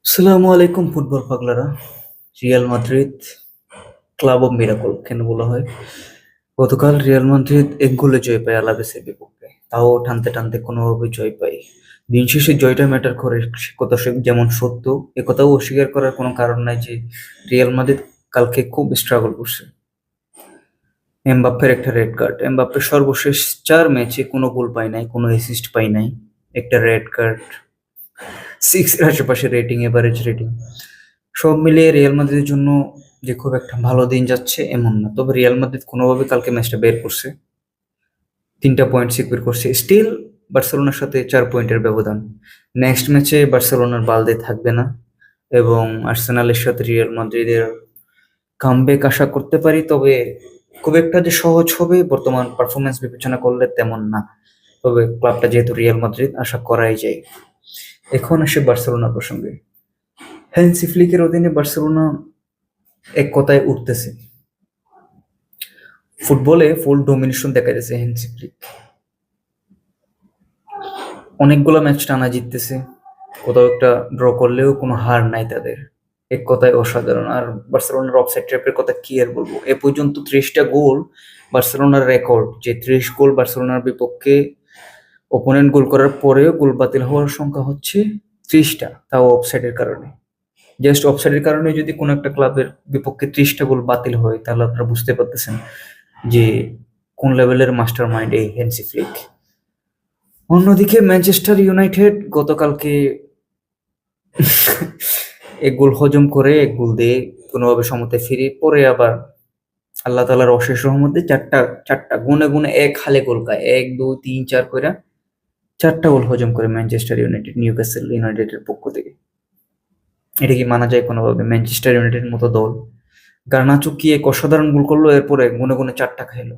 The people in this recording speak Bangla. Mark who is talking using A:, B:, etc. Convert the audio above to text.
A: আসসালামু আলাইকুম ফুটবল পাগলারা। Real Madrid club of miracle কেন বলা হয়? গতকাল রিয়াল মাদ্রিদ এক গোলে জয় পায় আলাভেসের বিপক্ষে, তাও টানতে টানতে কোনোভাবে জয় পায়। দিন শেষে জয়টা ম্যাটার করে, সে কথা যেমন সত্য, এ কথাও অস্বীকার করার কোনো কারণ নাই যে রিয়াল মাদ্রিদ কালকে খুব স্ট্রাগল করছে। এমবাপ্পের একটা রেড কার্ড, এমবাপ্পে সর্বশেষ 4 ম্যাচে কোনো গোল পায় নাই, কোনো অ্যাসিস্ট পায় নাই, একটা রেড কার্ড, 6 এর আশেপাশে রেটিং, এভারেজ রেটিং। সব মিলিয়ে রিয়াল মাদ্রিদের জন্য যে খুব একটা ভালো দিন যাচ্ছে এমন না, তবে রিয়াল মাদ্রিদ কোনোভাবে কালকে ম্যাচটা বের করছে, 3টা পয়েন্ট সিকিউর করছে। স্টিল বার্সেলোনার সাথে 4 পয়েন্টের ব্যবধান। নেক্সট ম্যাচে বার্সেলোনার বালদে থাকবে না এবং আর্সেনালের সাথে রিয়াল মাদ্রিদের কামব্যাক আশা করতে পারি, তবে খুব একটা যে সহজ হবে বর্তমান পারফরমেন্স বিবেচনা করলে তেমন না। তবে ক্লাবটা যেহেতু রিয়াল মাদ্রিদ, আশা করাই যায়। এখন আসে বার্সেলোনা প্রসঙ্গে। হ্যান্সি ফ্লিকের অধীনে বার্সেলোনা এক কথায় উঠতেছে। ফুটবলে ফুল ডোমিনেশন দেখা যাচ্ছে হ্যান্সি ফ্লিক, অনেকগুলো ম্যাচ টানা জিততেছে, কোথাও একটা ড্র করলেও কোনো হার নাই তাদের। এক কথায় অসাধারণ। আর বার্সেলোনার অফসাইড ট্র্যাপের কথা কি আর বলবো, এ পর্যন্ত 30টা গোল বার্সেলোনার রেকর্ড, যে 30 গোল বার্সেলোনার বিপক্ষে ওপোনেন্ট গোল করার পরেও গোল বাতিল হওয়ার সংখ্যা হচ্ছে 30টা, তাও অফসাইডের কারণে। জাস্ট অফসাইডের কারণে যদি কোনো একটা ক্লাবের বিপক্ষে 30টা গোল বাতিল হয়, তাহলে আপনারা বুঝতে পারতেছেন যে কোন লেভেলের মাস্টার মাইন্ড এই হ্যান্সি ফ্লিক। অন্যদিকে ম্যানচেস্টার ইউনাইটেড গতকালকে এক গোল হজম করে এক গোল দিয়ে কোনোভাবে সমতায় ফিরে পরে আবার আল্লাহ তালার অশেষ রহমতে চারটা চারটা গুনে গুনে এক হালে গোল খায়, 1 2 3 4 করে 4টা গোল হজম করে ম্যানচেস্টার ইউনাইটেড নিউক্যাসল ইউনাইটেডের পক্ষ থেকে। এটা কি মানা যায় কোনোভাবে? ম্যানচেস্টার ইউনাইটেড মতো দল, গার্নাচো কি এক অসাধারণ গোল করলো, এরপরে গুনে গুনে 4টা খাইলো।